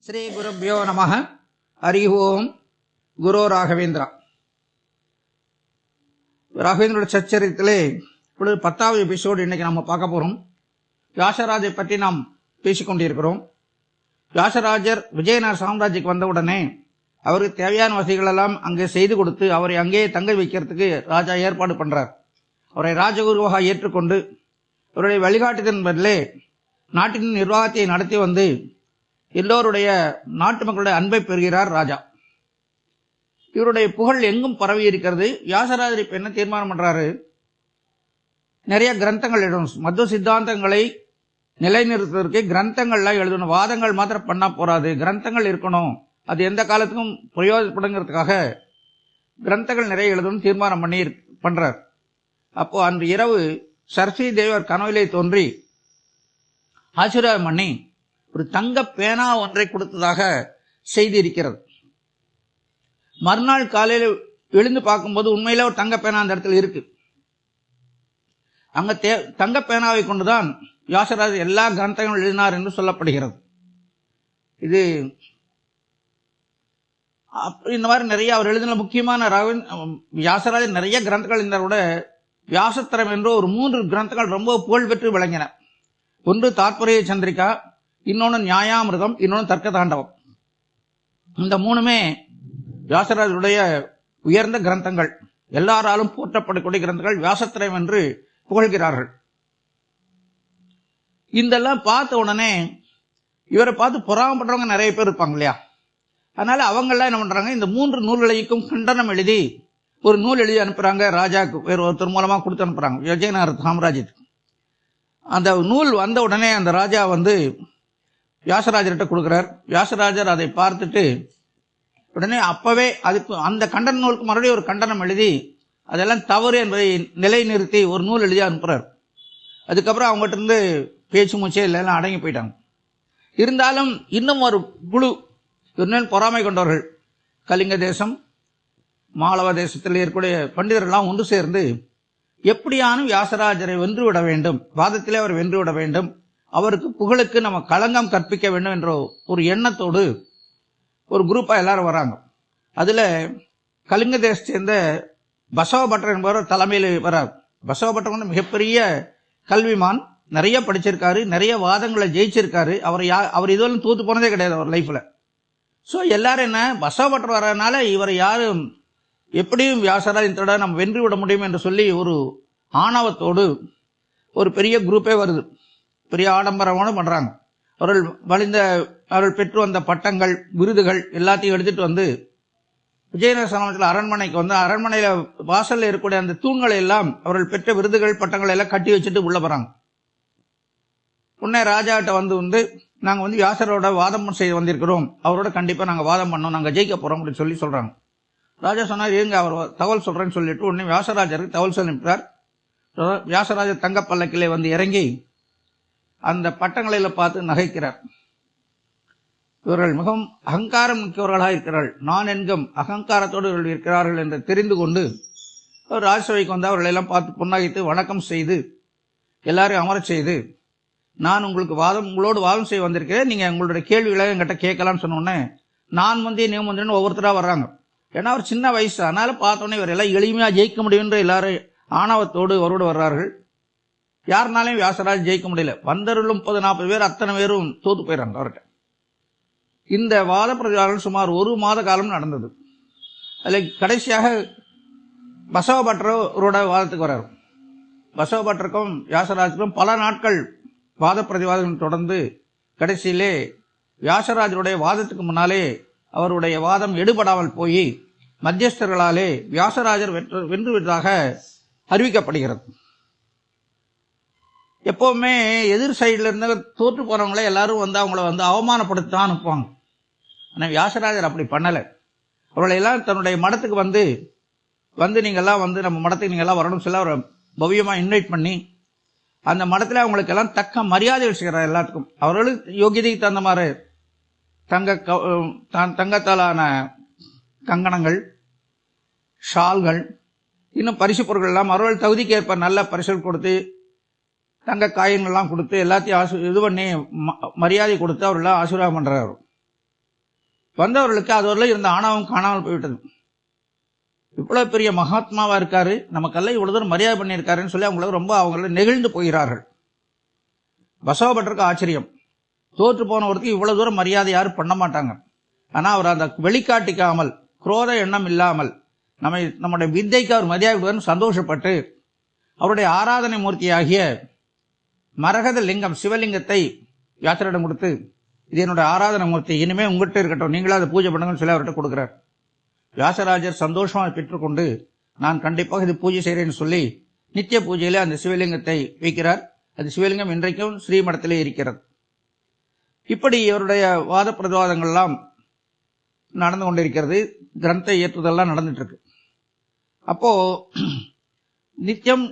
ஸ்ரீ குருப்யோ நமஹ. ஹரி ஓம். குரு ராகவேந்திரா. ராகவேந்திரோட சச்சரித்திலே இப்பொழுது 10வது எபிசோடு இன்னைக்கு நம்ம பார்க்க போறோம். வியாசராஜை பற்றி நாம் பேசிக்கொண்டிருக்கிறோம். வியாசராஜர் விஜயநகர சாம்ராஜ்யத்துக்கு வந்தவுடனே அவருக்கு தேவையான வசதிகள் எல்லாம் அங்கே செய்து கொடுத்து அவரை அங்கேயே தங்க வைக்கிறதுக்கு ராஜா ஏற்பாடு பண்றார். அவரை ராஜகுருவாக ஏற்றுக்கொண்டு அவருடைய வழிகாட்டுதலின் பதிலே நாட்டின் நிர்வாகத்தை நடத்தி வந்து எல்லோருடைய நாட்டு மக்களுடைய அன்பை பெறுகிறார் ராஜா. இவருடைய புகழ் எங்கும் பரவி இருக்கிறது. வியாசராஜர் இப்ப என்ன தீர்மானம் பண்றாரு, நிறைய கிரந்தங்கள் எழுதணும், மத்துவ சித்தாந்தங்களை நிலைநிறுத்துவதற்கு கிரந்தங்கள்லாம் எழுதணும். வாதங்கள் மாத்திரம் பண்ணா போறாது, கிரந்தங்கள் இருக்கணும். அது எந்த காலத்துக்கும் பிரயோஜனப்படுங்கிறதுக்காக கிரந்தங்கள் நிறைய எழுதணும் தீர்மானம் பண்றார். அப்போ அன்று இரவு சரஸ்வதி தேவர் கனவிலே தோன்றி ஆசீர்வாதம் பண்ணி ஒரு தங்க பேனா ஒன்றை கொடுத்ததாக செய்தி இருக்கிறது. மறுநாள் காலையில் எழுந்து பார்க்கும்போது உண்மையில ஒரு தங்க பேனா அந்த இடத்துல இருக்கு. அங்க தங்க பேனாவை கொண்டுதான் வியாசராஜர் எல்லா கிரந்தங்களும் எழுதினார் என்று சொல்லப்படுகிறது. இது இந்த மாதிரி நிறைய அவர் எழுதின முக்கியமான வியாசராஜர் நிறைய கிரந்தங்கள் இருந்தார் கூட வியாசத்திரம் என்று ஒரு 3 கிரந்தங்கள் ரொம்ப புகழ்பெற்று விளங்கின. ஒன்று தாற்பரிய சந்திரிகா, இன்னொன்று நியாயாமிர்தம், இன்னொன்று தர்க்க தாண்டவம். இந்த 3மே வியாசராஜருடைய உயர்ந்த கிரந்தங்கள், எல்லாராலும் போற்றப்படக்கூடிய கிரந்தங்கள், வியாசத்திரம் என்று புகழ்கிறார்கள். இதெல்லாம் பார்த்த உடனே இவரை பார்த்து பொறாமப்படுறவங்க நிறைய பேர் இருப்பாங்க இல்லையா? அதனால அவங்கெல்லாம் என்ன பண்றாங்க, இந்த 3 நூல்களையும் கண்டனம் எழுதி ஒரு நூல் எழுதி அனுப்புறாங்க ராஜாக்கு. வேறு ஒருத்தர் மூலமா கொடுத்து அனுப்புறாங்க விஜயநகர சாம்ராஜ்யத்துக்கு. அந்த நூல் வந்த உடனே அந்த ராஜா வந்து வியாசராஜர்கிட்ட கொடுக்கிறார். வியாசராஜர் அதை பார்த்துட்டு உடனே அப்பவே அதுக்கு அந்த கண்டன நூலுக்கு மறுபடியும் ஒரு கண்டனம் எழுதி அதெல்லாம் தவறு என்பதை நிலைநிறுத்தி ஒரு நூல் எழுதி அனுப்புறார். அதுக்கப்புறம் அவங்ககிட்ட இருந்து பேச்சு மூச்சே இல்லை, எல்லாம் அடங்கி போயிட்டாங்க. இருந்தாலும் இன்னும் ஒரு குழு இவர்கள் பொறாமை கொண்டவர்கள், கலிங்க தேசம் மாளவ தேசத்தில் இருக்கக்கூடிய பண்டிதர்கள்லாம் ஒன்று சேர்ந்து எப்படியானும் வியாசராஜரை வென்றுவிட வேண்டும், வாதத்திலே அவர் வென்றுவிட வேண்டும், அவருக்கு புகழுக்கு நம்ம களங்கம் கற்பிக்க வேண்டும் என்ற ஒரு எண்ணத்தோடு ஒரு குரூப்பா எல்லாரும் வராங்க. அதுல கலிங்க தேசத்தை சேர்ந்த பசவபட்டர் என்பவர் தலைமையில் வரார். பசவபட்டர் வந்து மிகப்பெரிய கல்விமான், நிறைய படிச்சிருக்காரு, நிறைய வாதங்களை ஜெயிச்சிருக்காரு. அவர் இதுவரை தோத்து போனதே கிடையாது அவர் லைஃப்ல. ஸோ எல்லாரும் என்ன, பசவபட்டர் வர்றதுனால இவரை யாரும் எப்படியும் வியாசராஜத்தோட நம்ம வென்று விட முடியும் என்று சொல்லி ஒரு ஆணவத்தோடு ஒரு பெரிய குரூப்பே வருது. பெரிய ஆடம்பரமான பண்றாங்க. அவர்கள் பெற்று வந்த பட்டங்கள், விருதுகள் எல்லாத்தையும் எடுத்துட்டு வந்து விஜயநகர சாம்ராஜ்யத்தில் அரண்மனைக்கு வந்து அரண்மனையில வாசல்ல இருக்கக்கூடிய அந்த தூண்களை எல்லாம் அவர்கள் பெற்ற விருதுகள் பட்டங்களை எல்லாம் கட்டி வச்சுட்டு உள்ள போறாங்க. உடனே ராஜாட்ட வந்து நாங்க வந்து வியாசரோட வாதம் செய்ய வந்திருக்கிறோம், அவரோட கண்டிப்பா நாங்க வாதம் பண்ணோம், நாங்க ஜெயிக்க போறோம் அப்படின்னு சொல்றாங்க. ராஜா சொன்னார், ஏங்க அவர் தகவல் சொல்றேன்னு சொல்லிட்டு உடனே வியாசராஜருக்கு தகவல் சொல்லிவிட்டார். வியாசராஜர் தங்க பல்லக்கிலே வந்து இறங்கி அந்த பட்டங்களில பார்த்து நகைக்கிறார். இவர்கள் மிகவும் அகங்காரம் மிக்கவர்களாக இருக்கிறார்கள், நான் என்கும் அகங்காரத்தோடு இவர்கள் இருக்கிறார்கள் என்று தெரிந்து கொண்டு அவர் ராஜசபைக்கு வந்து அவர்களை எல்லாம் பார்த்து புன்னகைத்து வணக்கம் செய்து எல்லாரையும் அமரச் செய்து, நான் உங்களோடு வாதம் செய்ய வந்திருக்கிறேன், நீங்க உங்களுடைய கேள்விகளை என்கிட்ட கேட்கலாம்னு சொன்னோடனே நான் வந்து நீ வந்து ஒவ்வொருத்தரா வர்றாங்க. ஏன்னா அவர் சின்ன வயசு, அதனால பார்த்தோன்னே இவர் எல்லாம் எளிமையா ஜெயிக்க முடியும் எல்லாரும் ஆணவத்தோடு அவரோடு வர்றார்கள். யாருனாலையும் வியாசராஜ் ஜெயிக்க முடியல. வந்தவர்கள் 30-40 பேர், அத்தனை பேரும் தோத்து போயிடறாங்க அவர்கிட்ட. இந்த வாத பிரதிவாதங்கள் சுமார் 1 மாத காலம் நடந்தது. அதில் கடைசியாக பசவபட்டரோட வாதத்துக்கு வர்றாரு. பசவபட்டருக்கும் வியாசராஜருக்கும் பல நாட்கள் வாத பிரதிவாதங்கள் தொடர்ந்து கடைசியிலே வியாசராஜருடைய வாதத்துக்கு முன்னாலே அவருடைய வாதம் எடுபடாமல் போய் மத்தியஸ்தர்களாலே வியாசராஜர் வென்று விட்டதாக அறிவிக்கப்படுகிறது. எப்பவுமே எதிர் சைடுல இருந்து தோற்று போறவங்களே எல்லாரும் வந்து அவங்கள வந்து அவமானப்படுத்தான் அனுப்புவாங்க. ஆனா வியாசராஜர் அப்படி பண்ணல. அவர்களை எல்லாம் தன்னுடைய மடத்துக்கு வந்து நீங்க எல்லாம் வந்து நம்ம மடத்துக்கு நீங்க எல்லாம் வரணும் சொல்ல அவர் பவ்யமா இன்வைட் பண்ணி அந்த மடத்துல அவங்களுக்கு எல்லாம் தக்க மரியாதை செய்கிறார். எல்லாத்துக்கும் அவர்களுக்கு யோகியதைக்கு தகுந்த மாதிரி தங்கத்தாலான கங்கணங்கள், ஷால்கள், இன்னும் பரிசு பொருட்கள் எல்லாம் அவர்கள் தகுதிக்கு ஏற்ப நல்ல பரிசுகள் கொடுத்து தங்க காயின்கள்லாம் கொடுத்து எல்லாத்தையும் இது பண்ணி மரியாதை கொடுத்து அவரெல்லாம் ஆசீர்வாதம் பண்றாரு. வந்தவர்களுக்கு அதுவரை இருந்த ஆணவம் காணாமல் போய்விட்டது. இவ்வளவு பெரிய மகாத்மாவா இருக்காரு, நமக்கெல்லாம் இவ்வளவு தூரம் மரியாதை பண்ணியிருக்காருன்னு சொல்லி அவங்கள நெகிழ்ந்து போகிறார்கள். பசவப்பட்டருக்கு ஆச்சரியம், தோற்று போனவருக்கு இவ்வளவு தூரம் மரியாதை யாரும் பண்ண மாட்டாங்க. ஆனா அவர் அந்த வெளிக்காட்டிக்காமல், குரோத எண்ணம் இல்லாமல் நம்முடைய வித்தைக்கு அவர் மரியாதை சந்தோஷப்பட்டு அவருடைய ஆராதனை மூர்த்தியாகிய மரகத லிங்கம் சிவலிங்கத்தை வியாசரிடம் கொடுத்து, இது என்னுடைய ஆராதனை மூர்த்தி, இனிமே உங்கள்கிட்ட இருக்கட்டும், நீங்களா அதை பூஜை பண்ணுங்கன்னு சொல்லி அவர்கிட்ட கொடுக்கிறார். வியாசராஜர் சந்தோஷமாக பெற்றுக்கொண்டு, நான் கண்டிப்பாக இது பூஜை செய்கிறேன்னு சொல்லி நித்திய பூஜையில அந்த சிவலிங்கத்தை வைக்கிறார். அந்த சிவலிங்கம் இன்றைக்கும் ஸ்ரீமடத்திலே இருக்கிறது. இப்படி இவருடைய வாத பிரதிவாதங்கள்லாம் நடந்து கொண்டிருக்கிறது. கிரந்த ஏற்றுதெல்லாம் நடந்துட்டு இருக்கு. அப்போ நித்தியம்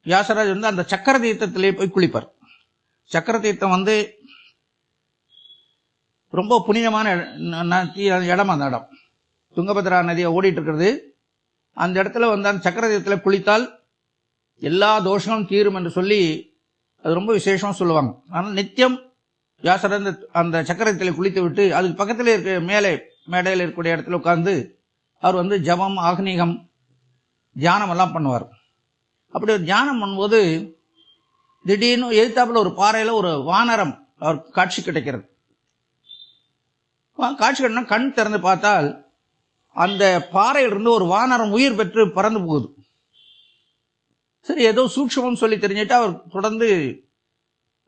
வியாசராஜ் அந்த சக்கர தீர்த்தத்திலே போய் குளிப்பார். சக்கர தீர்த்தம் ரொம்ப புனிதமான இடம். அந்த இடம் துங்கபத்ரா நதியை ஓடிட்டு இருக்கிறது. அந்த இடத்துல அந்த சக்கர தீர்த்தத்தில் குளித்தால் எல்லா தோஷங்களும் தீரும் என்று சொல்லி அது ரொம்ப விசேஷமா சொல்லுவாங்க. ஆனால் நித்தியம் வியாசர் அந்த சக்கரத்தில் குளித்து விட்டு அதுக்கு பக்கத்தில் இருக்க மேடையில் இருக்கக்கூடிய இடத்துல உட்கார்ந்து அவர் ஜபம், ஆக்னீகம், தியானம் எல்லாம் பண்ணுவார். அப்படி ஒரு தியானம் பண்ணும்போது திடீர்னு எதிர்த்தாப்புல ஒரு பாறையில ஒரு வானரம் அவர் காட்சி கிடைக்கிறது. காட்சி கிடைனா கண் திறந்து பார்த்தால் அந்த பாறையிலிருந்து ஒரு வானரம் உயிர் பெற்று பறந்து போகுது. சரி, ஏதோ சூட்சமம் சொல்லி தெரிஞ்சுட்டு அவர் தொடர்ந்து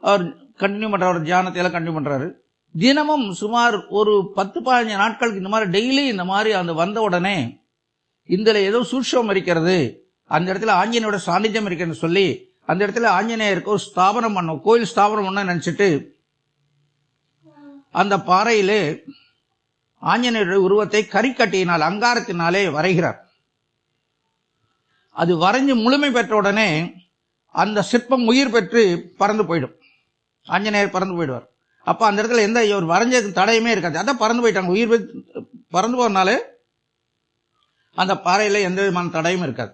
அவர் கண்டினியூ பண்றாரு, தியானத்தை எல்லாம் கண்டினியூ பண்றாரு. தினமும் சுமார் ஒரு 10-15 நாட்களுக்கு இந்த மாதிரி டெய்லி இந்த மாதிரி அந்த வந்த உடனே இதுல ஏதோ சூட்சமம் இருக்கிறது, அந்த இடத்துல ஆஞ்சநேயோட சாநித்தியம் இருக்குன்னு சொல்லி அந்த இடத்துல ஆஞ்சநேயருக்கு ஒரு ஸ்தாபனம் பண்ணும், கோயில் ஸ்தாபனம் பண்ண நினைச்சிட்டு அந்த பாறையிலே ஆஞ்சநேயருடைய உருவத்தை கரிக்கட்டியினால், அங்காரத்தினாலே வரைகிறார். அது வரைஞ்சு முழுமை பெற்ற உடனே அந்த சிற்பம் உயிர் பெற்று பறந்து போயிடும். ஆஞ்சநேயர் பறந்து போயிடுவார். அப்ப அந்த இடத்துல எந்த ஒரு வரைஞ்சதுக்கு தடையுமே இருக்காது. அதான் பறந்து போயிட்டாங்க. உயிர் பறந்து போறதுனால அந்த பாறையில எந்த விதமான தடையும் இருக்காது.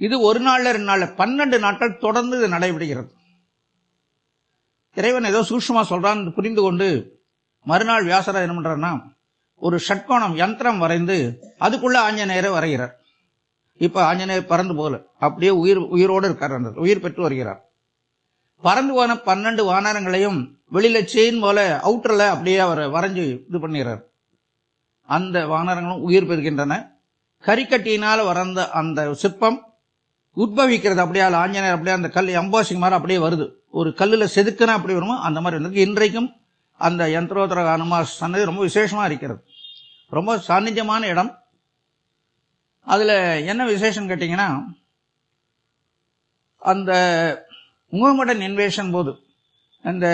இது ஒரு நாள்ல 2 நாள்ல 12 நாட்கள் தொடர்ந்து இது நடைபெறுகிறது. இறைவன் ஏதோ சூட்சுமா சொல்றான் புரிந்து கொண்டு மறுநாள் வியாசராஜர் என்ன பண்றாருன்னா ஒரு ஷட்கோணம் யந்திரம் வரைந்து அதுக்குள்ள ஆஞ்சநேயரை வரைகிறார். இப்ப ஆஞ்சநேயர் பறந்து போகல, அப்படியே உயிரோடு இருக்கார். அந்த உயிர் பெற்று வருகிறார். பறந்து போன 12 வானரங்களையும் வெளியில செயின் போல அவுட்டர்ல அப்படியே அவர் வரைஞ்சு இது பண்ணிடுறார். அந்த வானரங்களும் உயிர் பெறுகின்றன. கரிக்கட்டியினால வறந்த அந்த சிற்பம் உத்பவிக்கிறது. அப்படியே ஆஞ்சநேயர் அப்படியே அந்த கல் எம்பாசிங் மாதிரி அப்படியே வருது. ஒரு கல்லுல செதுக்குனா அப்படி வருமோ அந்த மாதிரி இருந்தது. இன்றைக்கும் அந்த யந்திரோதர ஹனுமார் சன்னதி ரொம்ப விசேஷமா இருக்கிறது. ரொம்ப சாநித்தியமான இடம். அதுல என்ன விசேஷம் கேட்டீங்கன்னா, அந்த முகமடன் இன்வேஷன் போது அந்த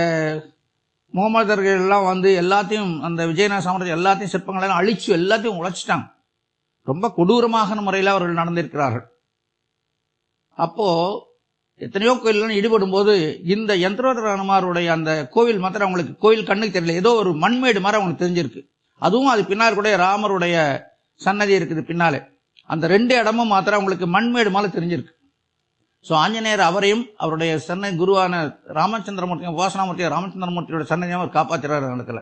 முகமதர்கள் எல்லாம் எல்லாத்தையும் அந்த விஜயநகர சாம்ராஜ்யம் எல்லாத்தையும் சிற்பங்கள் எல்லாம் அழிச்சு எல்லாத்தையும் உழைச்சிட்டாங்க. ரொம்ப கொடூரமான முறையில் அவர்கள் நடந்திருக்கிறார்கள். அப்போ எத்தனையோ கோயில்கள் ஈடுபடும் போது இந்த யந்திரோதர ஹனுமாருடைய அந்த கோவில் மாத்திரம் அவங்களுக்கு கோவில் கண்ணுக்கு தெரியல, ஏதோ ஒரு மண்மேடு மாதிரி அவங்களுக்கு தெரிஞ்சிருக்கு. அதுவும் அது பின்னால் கூட ராமருடைய சன்னதி இருக்குது பின்னாலே. அந்த 2 இடமும் மாத்திரம் அவங்களுக்கு மண்மேடு மாதிரி தெரிஞ்சிருக்கு. சோ ஆஞ்சநேயர் அவரையும் அவருடைய சன்னதி குருவான ராமச்சந்திரமூர்த்தி, உபாசனாமூர்த்தி ராமச்சந்திரமூர்த்தியோட சன்னதியும் அவர் காப்பாற்றுறாரு இடத்துல.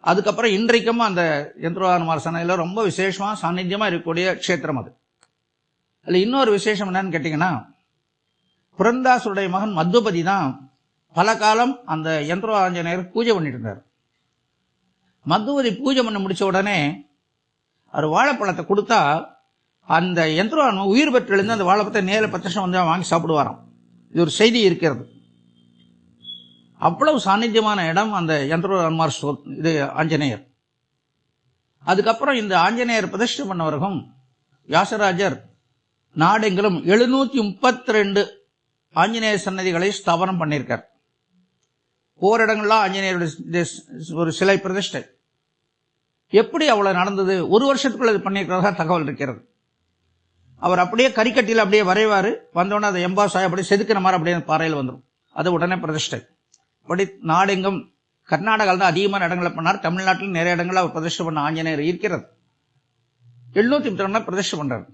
அதுக்கப்புறம் இன்றைக்கும் அந்த யந்திரோதர ஹனுமார் சன்னதியில ரொம்ப விசேஷமா சாநித்தியமா இருக்கக்கூடிய க்ஷேத்திரம் அது. அதுல இன்னொரு விசேஷம் என்னன்னு கேட்டீங்கன்னா, புரந்தாசுடைய மகன் மத்வபதி தான் பல காலம் அந்த யந்திர ஆஞ்சநேயர் பூஜை பண்ணிட்டு இருந்தார். மத்வபதி பூஜை பண்ண முடிச்ச உடனே அவர் வாழைப்பழத்தை கொடுத்தா அந்த யந்திர உயிர் பெற்றிருந்து அந்த வாழைப்பழத்தை நேர பிரத்யட்சம் வாங்கி சாப்பிடுவாராம். இது ஒரு செய்தி இருக்கிறது. அவ்வளவு சாநித்தியமான இடம் அந்த யந்திர ஹனுமார் இது ஆஞ்சநேயர். அதுக்கப்புறம் இந்த ஆஞ்சநேயர் பிரதிஷ்டை பண்ணவரும் வியாசராஜர் நாடெங்கிலும் 732 ஆஞ்சநேயர் சன்னதிகளை ஸ்தாபனம் பண்ணியிருக்கார். ஓரிடங்கள்லாம் ஆஞ்சநேயருடைய ஒரு சிலை பிரதிஷ்டை. எப்படி அவ்வளவு நடந்தது? ஒரு வருஷத்துக்குள்ள இது பண்ணியிருக்கிறதா தகவல் இருக்கிறது. அவர் அப்படியே கரிக்கட்டியில் அப்படியே வரைவாரு, வந்தோடனே அதை எம்பாசாய் அப்படியே செதுக்கிற மாதிரி அப்படியே பாறையில் வந்துடும். அது உடனே பிரதிஷ்டை. அப்படி நாடெங்கும் கர்நாடகாவில் தான் அதிகமான இடங்களை பண்ணார். தமிழ்நாட்டில் நிறைய இடங்கள் அவர் பிரதிஷ்டை பண்ண ஆஞ்சநேயர் இருக்கிறது. 732 பிரதிஷ்டை பண்றாரு.